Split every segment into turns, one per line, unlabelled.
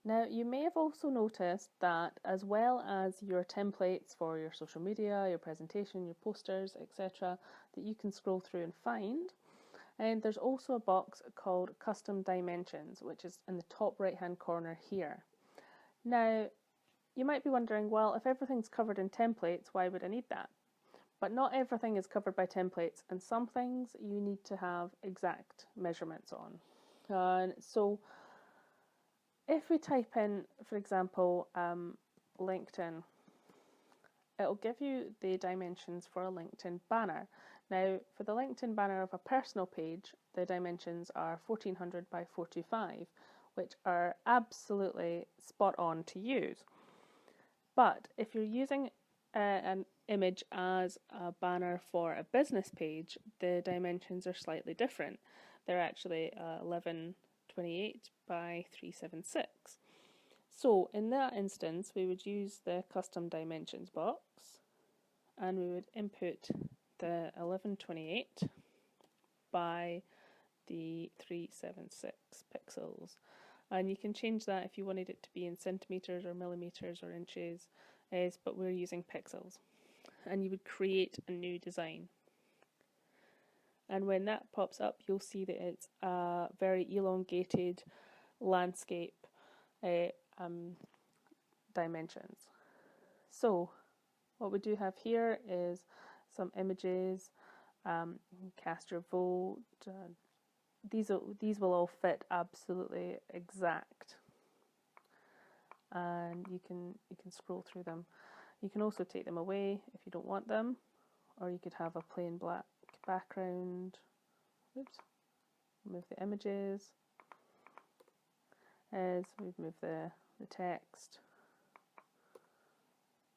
Now, you may have also noticed that as well as your templates for your social media, your presentation, your posters, etc., that you can scroll through and find, and there's also a box called Custom Dimensions, which is in the top right-hand corner here. Now, you might be wondering, well, if everything's covered in templates, why would I need that? But not everything is covered by templates, and some things you need to have exact measurements on. So if we type in, for example, LinkedIn, it'll give you the dimensions for a LinkedIn banner. Now, for the LinkedIn banner of a personal page, the dimensions are 1400 by 425, which are absolutely spot on to use. But if you're using an image as a banner for a business page, the dimensions are slightly different. They're actually 1128 by 376. So in that instance, we would use the custom dimensions box and we would input the 1128 by the 376 pixels. And you can change that if you wanted it to be in centimeters or millimeters or inches, but we're using pixels. And you would create a new design. And when that pops up, you'll see that it's a very elongated landscape dimensions. So what we do have here is some images, cast your vote. These will all fit absolutely exact, and you can scroll through them. You can also take them away if you don't want them, or you could have a plain black background. Oops, move the images as we move the text.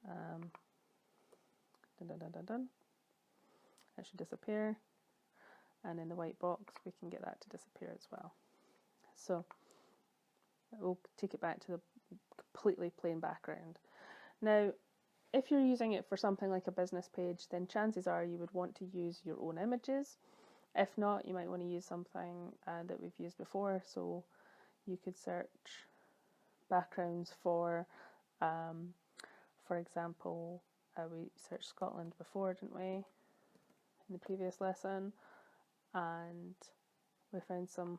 Dun, dun, dun, dun, dun. That should disappear, and in the white box we can get that to disappear as well. So we'll take it back to the completely plain background. Now, if you're using it for something like a business page, then chances are you would want to use your own images. If not, you might want to use something that we've used before. So you could search backgrounds for example, we searched Scotland before, didn't we, in the previous lesson, and we found some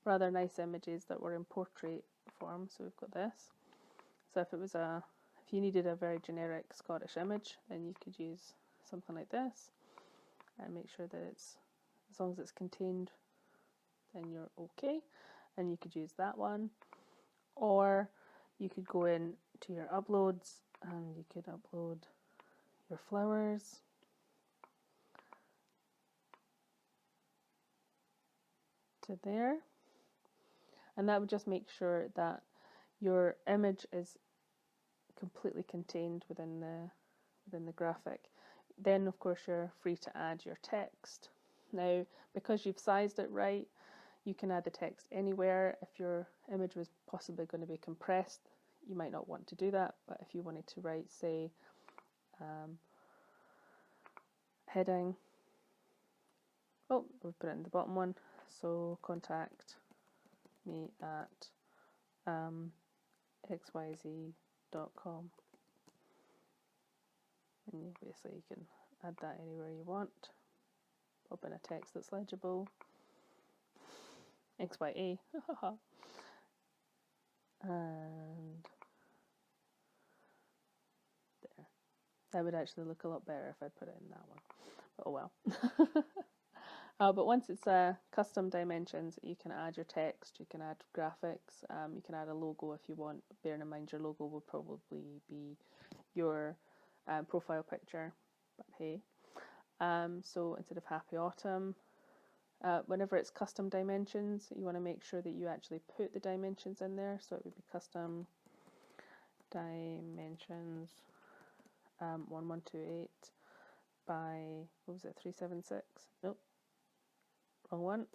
rather nice images that were in portrait form. So we've got this. So if you needed a very generic Scottish image, then you could use something like this and make sure that it's, as long as it's contained, then you're okay, and you could use that one. Or you could go in to your uploads and you could upload your flowers. To there, and that would just make sure that your image is completely contained within the graphic. Then of course you're free to add your text. Now, because you've sized it right, you can add the text anywhere. If your image was possibly going to be compressed, you might not want to do that, but if you wanted to write, say, heading, oh, we've put it in the bottom one, so contact me at xyz.com, and basically you can add that anywhere you want. Pop in a text that's legible, XYA, and there. That would actually look a lot better if I put it in that one, but oh well. But once it's custom dimensions, you can add your text, you can add graphics, you can add a logo if you want, bearing in mind your logo will probably be your profile picture, but hey. So instead of Happy Autumn, whenever it's custom dimensions, you want to make sure that you actually put the dimensions in there, so it would be custom dimensions 1128 by, what was it, 376? Nope. Wrong one.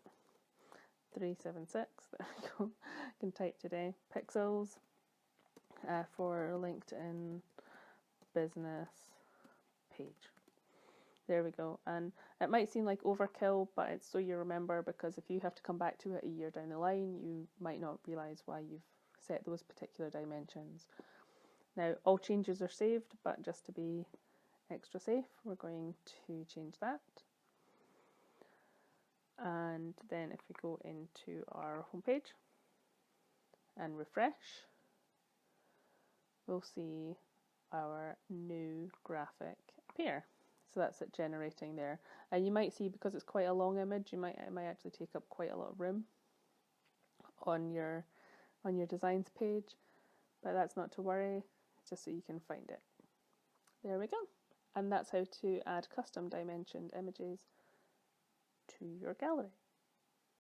376. There we go. I can type today. Pixels for LinkedIn business page. There we go. And it might seem like overkill, but it's so you remember, because if you have to come back to it a year down the line, you might not realise why you've set those particular dimensions. Now, all changes are saved, but just to be extra safe, we're going to change that. And then if we go into our homepage and refresh, we'll see our new graphic appear. So that's it generating there. And you might see, because it's quite a long image, it might actually take up quite a lot of room on your designs page, but that's not to worry, just so you can find it. There we go. And that's how to add custom dimensioned images to your gallery.